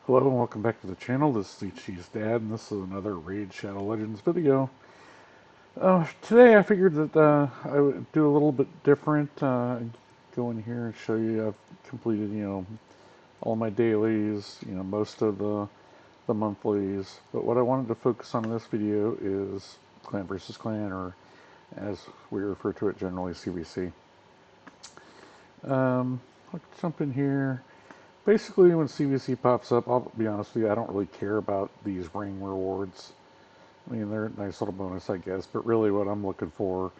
Hello and welcome back to the channel. This is Cheese Dad, and this is another Raid Shadow Legends video. Today I figured that I would do a little bit different. Go in here and show you I've completed, all my dailies, most of the monthlies. But what I wanted to focus on in this video is clan versus clan, or as we refer to it generally, CvC. I'll jump in here. Basically, when CvC pops up, I'll be honest with you, I don't really care about these ring rewards. I mean, they're a nice little bonus, I guess, but really what I'm looking for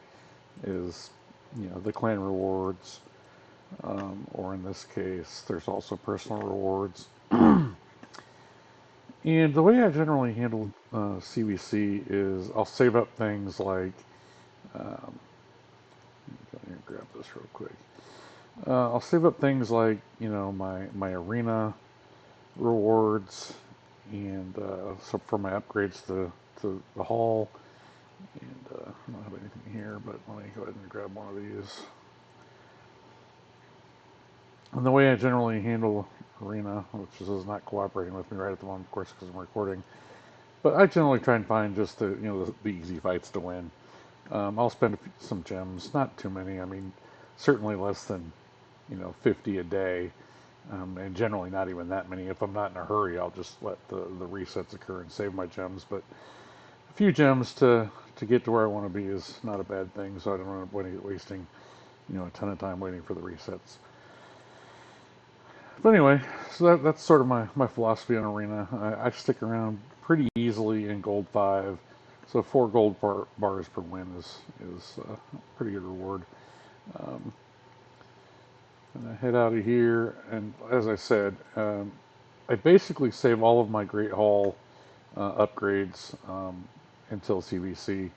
is, the clan rewards, or in this case, there's also personal rewards. And the way I generally handle CvC is I'll save up things like, um, let me grab this real quick. I'll save up things like, my arena rewards, and so for my upgrades to the hall. And I don't have anything here, but let me go ahead and grab one of these. And the way I generally handle arena, which is not cooperating with me right at the moment, of course, because I'm recording, but I generally try and find just the easy fights to win. I'll spend some gems, not too many. I mean, certainly less than 50 a day. And generally not even that many. If I'm not in a hurry, I'll just let the resets occur and save my gems. But a few gems to get to where I want to be is not a bad thing, so I don't end up wasting a ton of time waiting for the resets. But anyway, so that's sort of my philosophy on Arena. I stick around pretty easily in Gold 5, so 4 gold bars per win is a pretty good reward. Um, and I head out of here, and as I said, I basically save all of my Great Hall upgrades until CvC.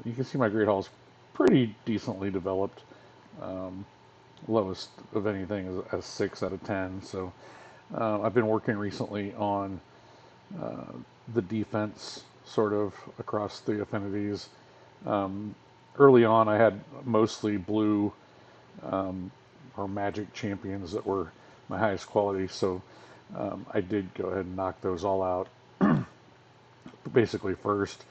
You can see my Great Hall is pretty decently developed. Um, Lowest of anything is a 6 out of 10. So I've been working recently on uh, the defense sort of across the affinities. Um, Early on, I had mostly blue um, or magic champions that were my highest quality. So I did go ahead and knock those all out basically first.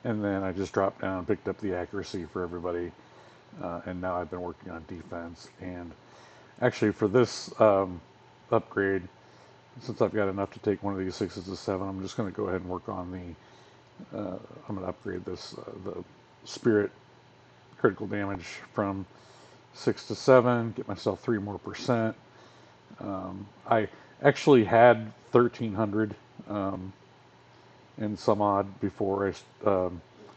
And then I just dropped down, picked up the accuracy for everybody. And now I've been working on defense. And actually, for this upgrade, since I've got enough to take one of these 6s to 7, I'm just going to go ahead and work on I'm going to upgrade the spirit critical damage from 6 to 7, get myself 3 more percent. I actually had 1300 and some odd before I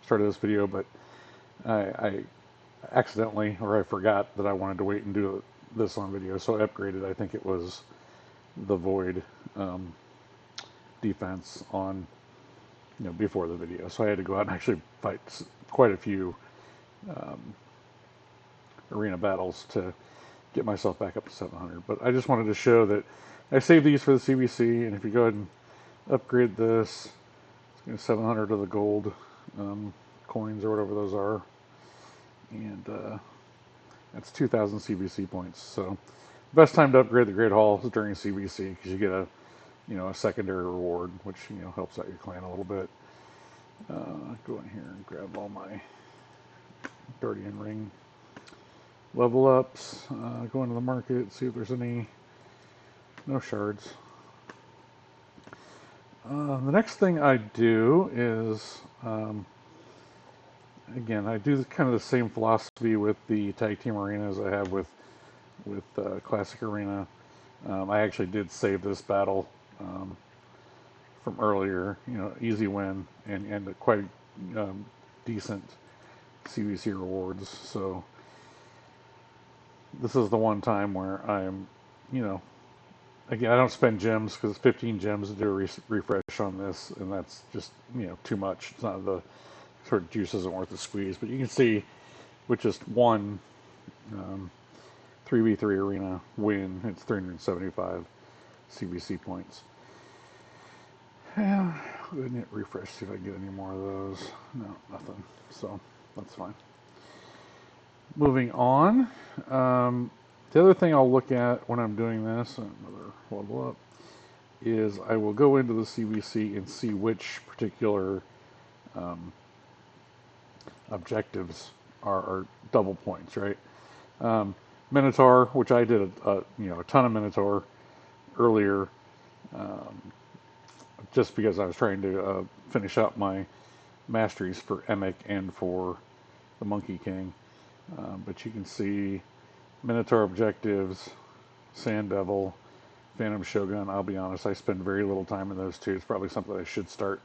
started this video, but I accidentally, or I forgot that I wanted to wait and do this on video, so I upgraded. I think it was the void um, defense on before the video, so I had to go out and actually fight quite a few um, arena battles to get myself back up to 700. But I just wanted to show that I saved these for the CvC, and if you go ahead and upgrade this, it's 700 of the gold coins or whatever those are, and that's 2,000 CvC points. So best time to upgrade the Great Hall is during CvC because you get a secondary reward, which helps out your clan a little bit. Go in here and grab all my Guardian Ring level ups. Go into the market, see if there's no shards. The next thing I do is, again, I do kind of the same philosophy with the tag team arena as I have with classic arena. I actually did save this battle from earlier, easy win and quite decent CvC rewards. So this is the one time where I'm, you know, again, I don't spend gems because 15 gems to do a refresh on this, and that's just too much. It's not the sort of juice isn't worth the squeeze. But you can see with just one um, 3v3 arena win, it's 375 CvC points. Yeah, go ahead and hit refresh, see if I can get any more of those. No, nothing. So that's fine. Moving on. The other thing I'll look at when I'm doing this, another level up, is I will go into the CvC and see which particular um, objectives are double points, right? Um, Minotaur, which I did a ton of Minotaur earlier, um, just because I was trying to finish up my masteries for Emic and for the Monkey King. But you can see Minotaur objectives, Sand Devil, Phantom Shogun. I'll be honest, I spend very little time in those two. It's probably something I should start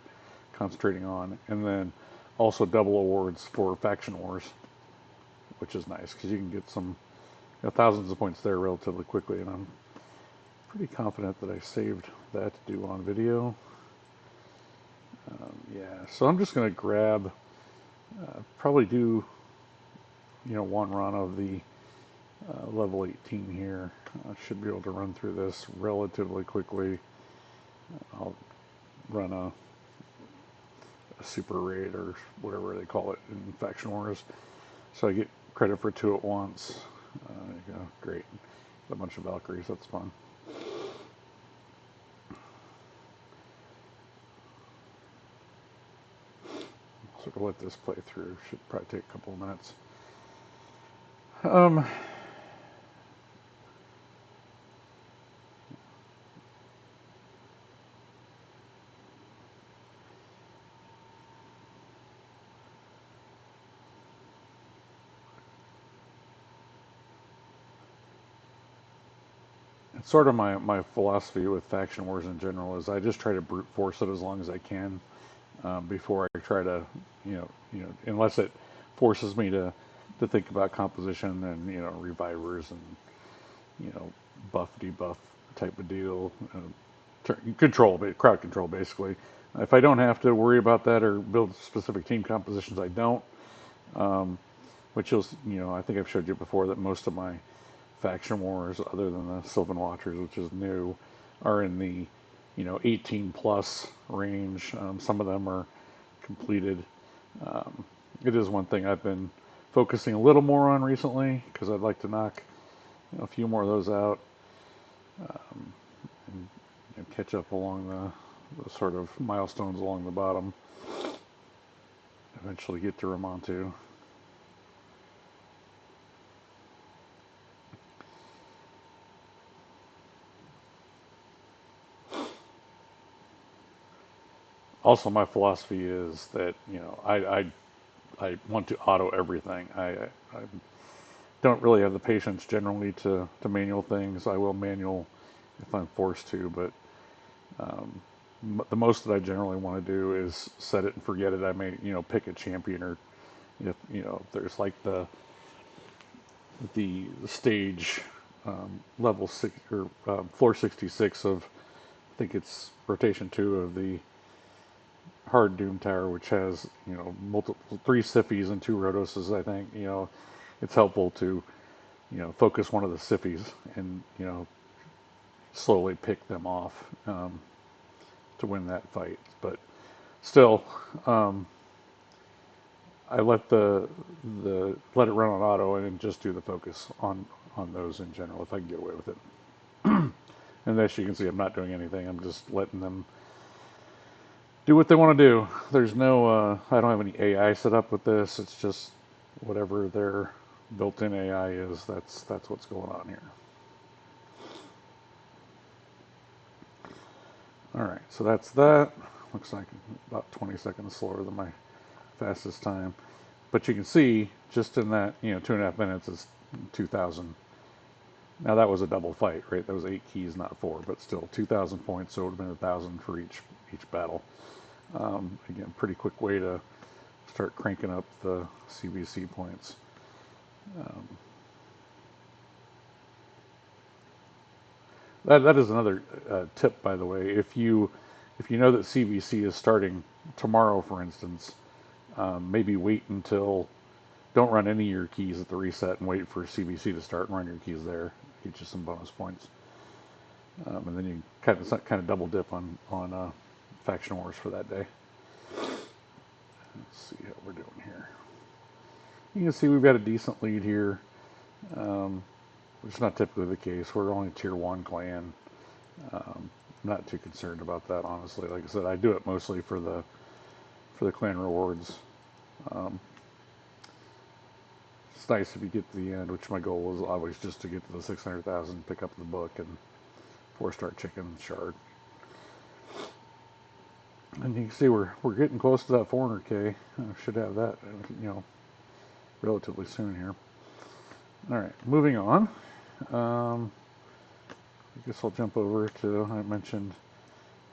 concentrating on. And then also double awards for Faction Wars, which is nice because you can get some thousands of points there relatively quickly. And I'm pretty confident that I saved that to do on video. Yeah, so I'm just going to grab, probably do, one run of the level 18 here. I should be able to run through this relatively quickly. I'll run a super raid or whatever they call it in Faction Wars. So I get credit for 2 at once. There you go, great. A bunch of Valkyries, that's fun. Sort of let this play through. Should probably take a couple of minutes. Um, it's sort of my philosophy with Faction Wars in general is I just try to brute force it as long as I can before I try to, unless it forces me to think about composition and revivers and buff debuff type of deal, control, crowd control basically. If I don't have to worry about that or build specific team compositions, I don't. Um, which is, I think I've showed you before that most of my faction wars, other than the Sylvan Watchers, which is new, are in the 18 plus range. Some of them are completed. Um, it is one thing I've been focusing a little more on recently because I'd like to knock a few more of those out and catch up along the sort of milestones along the bottom. Eventually get to Ramontu. Also, my philosophy is that I want to auto everything. I don't really have the patience generally to manual things. I will manual if I'm forced to, but um, the most that I generally want to do is set it and forget it. I may pick a champion, or if there's like the stage level 6 or floor 66 of, I think it's rotation 2 of the hard Doom Tower, which has multiple 3 Siphies and 2 Rhodoses. I think it's helpful to focus one of the Siphies and slowly pick them off to win that fight. But still, I let it run on auto and just do the focus on those in general if I can get away with it. And as you can see, I'm not doing anything. I'm just letting them do what they want to do. There's no, I don't have any AI set up with this. It's just whatever their built-in AI is. That's what's going on here. All right, so that's that. Looks like about 20 seconds slower than my fastest time. But you can see just in that 2.5 minutes is 2,000. Now that was a double fight, right? That was 8 keys, not 4, but still 2,000 points. So it would have been 1,000 for each battle. Again, pretty quick way to start cranking up the CvC points. Um, that is another tip, by the way. If you know that CvC is starting tomorrow, for instance, maybe wait until, don't run any of your keys at the reset and wait for CvC to start and run your keys there. Get you some bonus points, and then you kind of double dip on faction wars for that day. Let's see how we're doing here. You can see we've got a decent lead here, which is not typically the case. We're only tier 1 clan. not too concerned about that, honestly. Like I said, I do it mostly for the clan rewards. Um, it's nice if you get to the end, which my goal was always just to get to the 600,000, pick up the book, and 4-star chicken shard. And you can see we're getting close to that 400K. I should have that, relatively soon here. All right, moving on. I guess I'll jump over to, I mentioned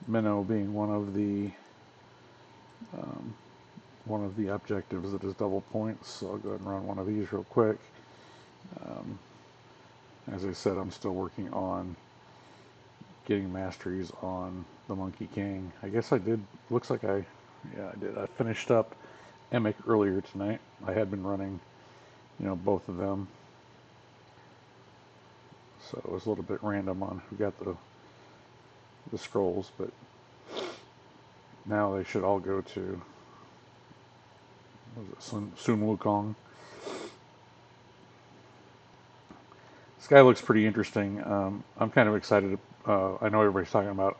minnow being um, one of the objectives that is double points. So I'll go ahead and run one of these real quick. Um, as I said, I'm still working on getting masteries on the Monkey King. I guess I did. Looks like yeah, I did. I finished up Emic earlier tonight. I had been running, both of them. So it was a little bit random on who got the scrolls, but now they should all go to Sun Wukong. This guy looks pretty interesting. I'm kind of excited. I know everybody's talking about,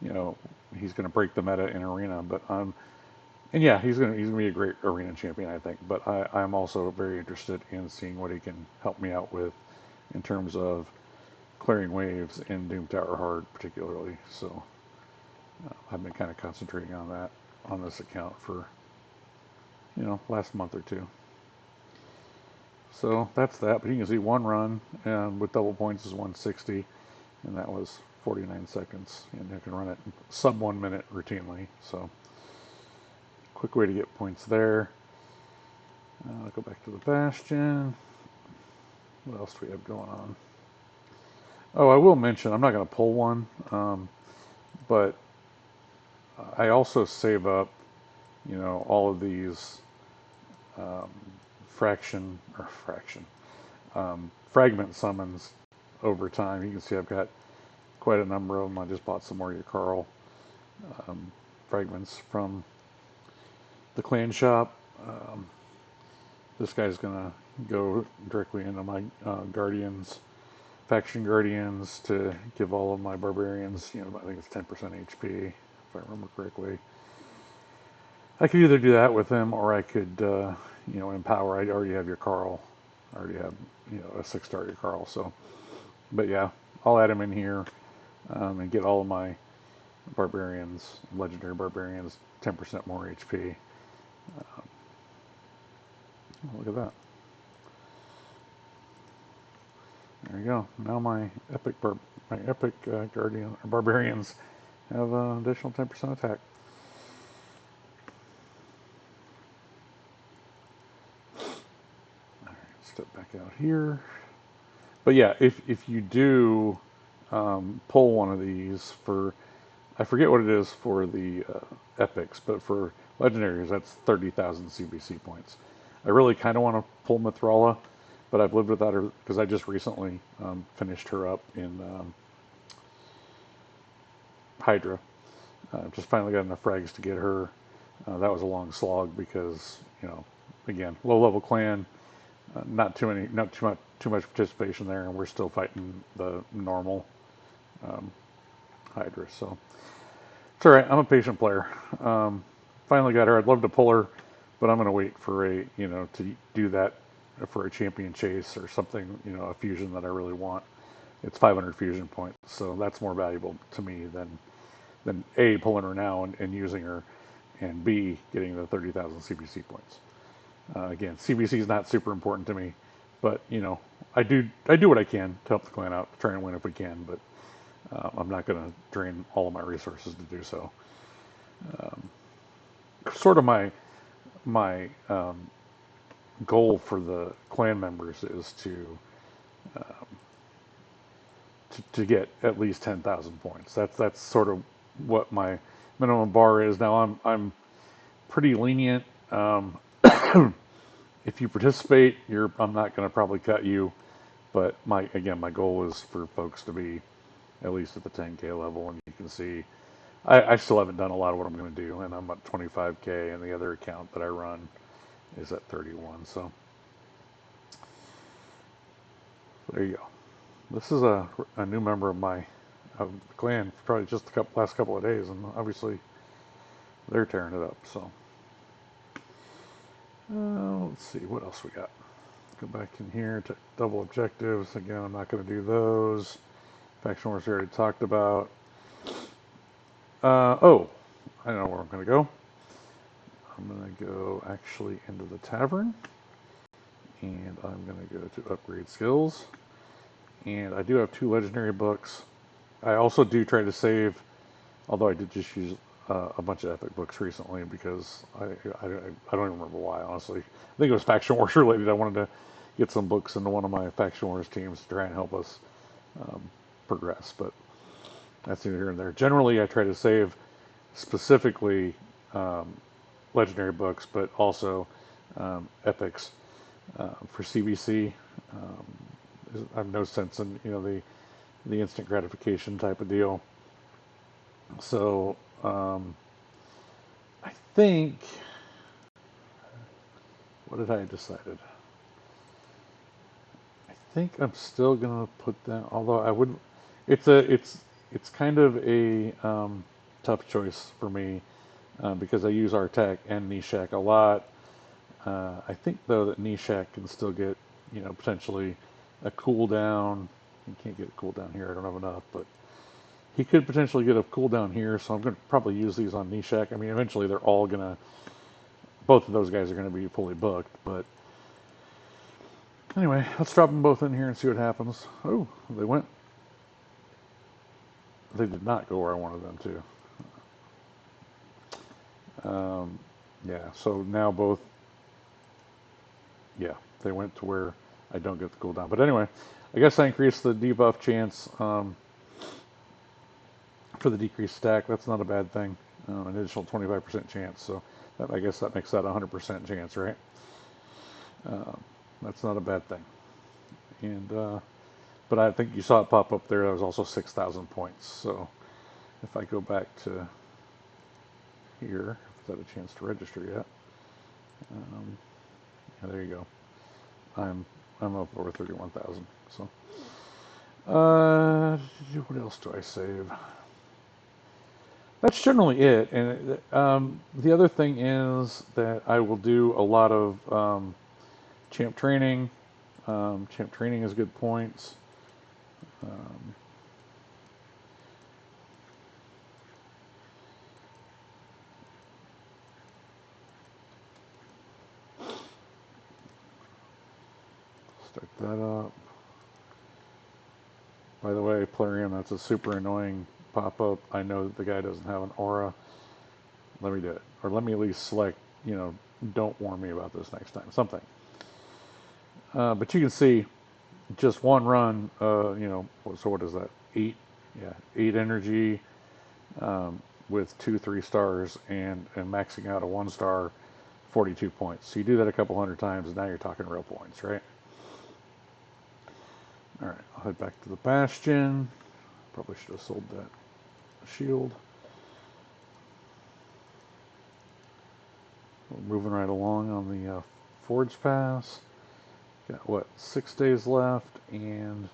you know, he's going to break the meta in arena, but and yeah, he's gonna be a great arena champion, I think. But I'm also very interested in seeing what he can help me out with in terms of clearing waves in Doom Tower Hard, particularly. So I've been kind of concentrating on that on this account for last month or two. So that's that. But you can see one run with double points is 160, and that was 49 seconds. And you can run it sub 1 minute routinely. So quick way to get points there. I'll go back to the Bastion. What else do we have going on? Oh, I will mention I'm not going to pull one, but I also save up, all of these um, fragment summons over time. You can see I've got quite a number of them. I just bought some more Yakarl um, fragments from the clan shop. This guy's gonna go directly into my faction guardians to give all of my barbarians, I think it's 10% HP, if I remember correctly. I could either do that with him, or I could, empower. I already have Yakarl. I already have, a 6-star Yakarl. So, but yeah, I'll add him in here and get all of my barbarians, legendary barbarians, 10% more HP. Look at that. There you go. Now my epic guardian barbarians have additional 10% attack. All right, step back out here. But yeah, if you do pull one of these for, I forget what it is for the epics, but for legendaries that's 30,000 CvC points. I really kind of want to pull Mithrala, but I've lived without her because I just recently finished her up in Hydra. Just finally got enough frags to get her. That was a long slog because, again, low level clan, not too much participation there, and we're still fighting the normal Hydra. So it's all right. I'm a patient player. Finally got her. I'd love to pull her, but I'm going to wait for to do that for a champion chase or something, a fusion that I really want. It's 500 fusion points, so that's more valuable to me than A, pulling her now and using her, and B, getting the 30,000 CvC points. Again, CvC is not super important to me, but I do what I can to help the clan out, try and win if we can, but I'm not going to drain all of my resources to do so. Sort of my goal for the clan members is to get at least 10,000 points. That's sort of what my minimum bar is. Now I'm pretty lenient. If you participate, I'm not going to probably cut you, but my goal is for folks to be at least at the 10K level, and you can see I still haven't done a lot of what I'm going to do, and I'm at 25K, and the other account that I run is at 31. So there you go. This is a new member of my of the clan for probably just the last couple of days, and obviously they're tearing it up. So let's see what else we got. Go back in here to double objectives. Again, I'm not going to do those. Faction wars we already talked about. Oh, I know where I'm going to go. I'm going to go actually into the tavern, and I'm going to go to upgrade skills. And I do have 2 legendary books. I also do try to save, although I did just use a bunch of epic books recently because I don't even remember why, honestly. I think it was Faction Wars related. I wanted to get some books into one of my Faction Wars teams to try and help us um, progress, but that's neither here and there. Generally, I try to save specifically um, legendary books, but also epics for CvC. I have no sense in the instant gratification type of deal. So I think, what did I decided? I think I'm still gonna put that. Although I would, it's kind of a tough choice for me because I use Artek and Nishak a lot. I think though that Nishak can still get potentially a cooldown. He can't get a cooldown here. I don't have enough, but he could potentially get a cooldown here. So I'm going to probably use these on Nishak. I mean, eventually they're all gonna. Both of those guys are going to be fully booked, but anyway, let's drop them both in here and see what happens. Oh, they went. They did not go where I wanted them to. Yeah, so now both. Yeah, they went to where I don't get the cooldown. But anyway, I guess I increased the debuff chance for the decreased stack. That's not a bad thing. An additional 25% chance. So I guess that makes that a 100% chance, right? That's not a bad thing. And but I think you saw it pop up there. That was also 6,000 points. So if I go back to here, if I've had a chance to register yet, yeah, there you go. I'm up over 31,000. So what else do I save? That's generally it. And the other thing is that I will do a lot of champ training. Champ training is good points. Um, Start that up. By the way, Plarium, that's a super annoying pop-up. I know that the guy doesn't have an aura. Let me do it. Or let me at least select, don't warn me about this next time. Something. But you can see just one run, so what is that? 8, yeah, 8 energy with 2 3 stars and maxing out a 1 star, 42 points. So you do that a couple hundred times and now you're talking real points, right? All right, I'll head back to the Bastion. Probably should have sold that shield. We're moving right along on the Forge Pass. Got what, 6 days left, and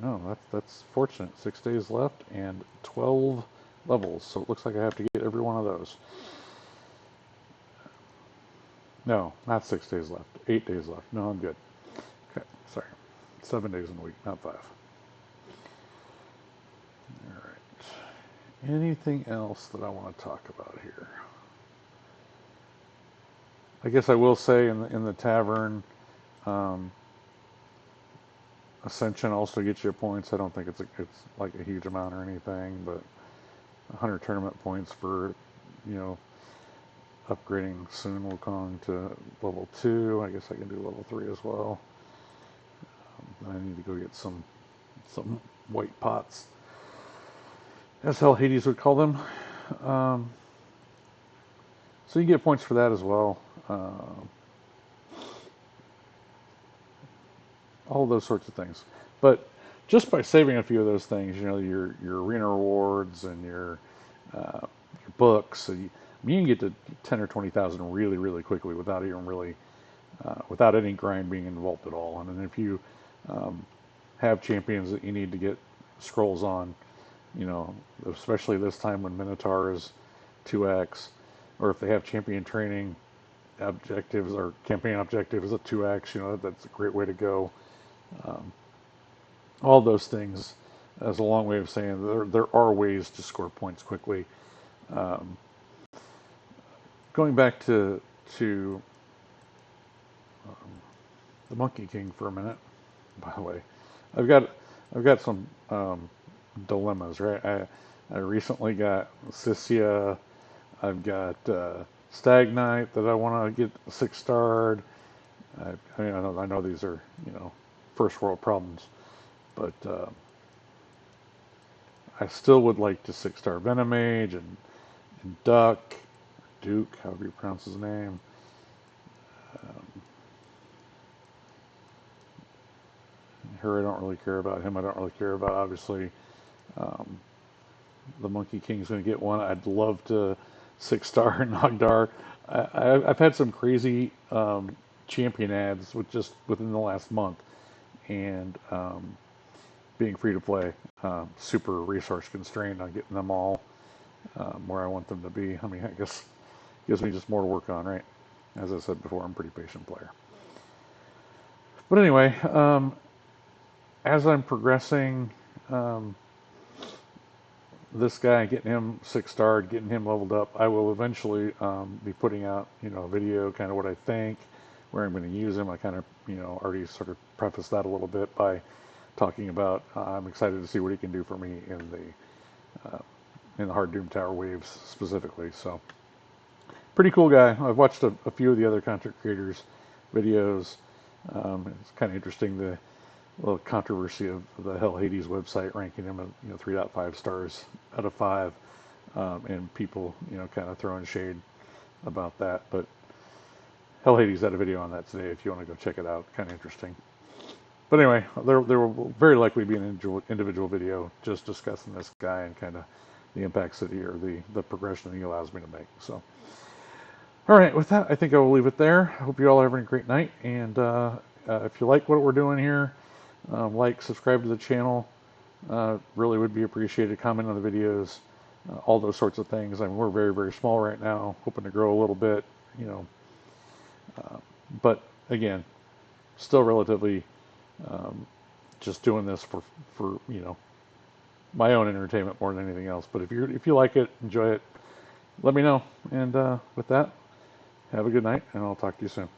no, that's fortunate. 6 days left and 12 levels. So it looks like I have to get every one of those. No, not 6 days left. 8 days left. No, I'm good. Okay, sorry. 7 days in a week, not 5. All right. Anything else that I want to talk about here? I guess I will say in the tavern, um, Ascension also gets you points. I don't think it's like a huge amount or anything, but 100 tournament points for upgrading soon Wukong to level 2. I guess I can do level 3 as well. I need to go get some white pots. That's how Hades would call them. Um, so you get points for that as well. All those sorts of things. But just by saving a few of those things, your arena rewards and your books, so you can get to 10 or 20,000 really, really quickly without even really without any grind being involved at all. And then if you have champions that you need to get scrolls on, you know, especially this time when Minotaur is 2x, or if they have champion training objectives or campaign objectives at 2x, you know, that's a great way to go. Um, all those things as a long way of saying there are ways to score points quickly. Um, Going back to um, the Monkey King for a minute, by the way, I've got I've got some dilemmas, right? I recently got Sissia. I've got Stag Knight that I want to get 6-starred. I mean, I know these are, you know, first world problems, but I still would like to 6-star Venomage and Duck, Duke, however you pronounce his name. Um, her, I don't really care about. Him, I don't really care about. Obviously, um, the Monkey King's going to get one. I'd love to 6-star Nogdar. I've had some crazy champion ads with just within the last month, and being free to play, super resource constrained on getting them all where I want them to be. I mean, I guess it gives me just more to work on, right? As I said before, I'm a pretty patient player. But anyway, as I'm progressing, um, this guy, getting him 6-starred, getting him leveled up, I will eventually be putting out, you know, a video, kind of what I think, where I'm going to use him. I kind of, you know, already sort of prefaced that a little bit by talking about I'm excited to see what he can do for me in the Hard Doom Tower waves specifically. So pretty cool guy. I've watched a few of the other content creators' videos. It's kind of interesting the little controversy of the Hell Hades website ranking him at, you know, 3.5 stars out of 5, and people, you know, kind of throwing shade about that. But Hell Hades had a video on that today if you want to go check it out. Kind of interesting. But anyway, there will very likely be an individual video just discussing this guy and kind of the impacts that he, or the progression that he allows me to make. So, all right, with that, I think I will leave it there. I hope you all are having a great night. And if you like what we're doing here, like, subscribe to the channel. Really would be appreciated. Comment on the videos, all those sorts of things. I mean, we're very, very small right now, hoping to grow a little bit, you know. Uh, but again, still relatively um, just doing this for you know, my own entertainment more than anything else. But if you like it, enjoy it, let me know. And with that, have a good night, and I'll talk to you soon.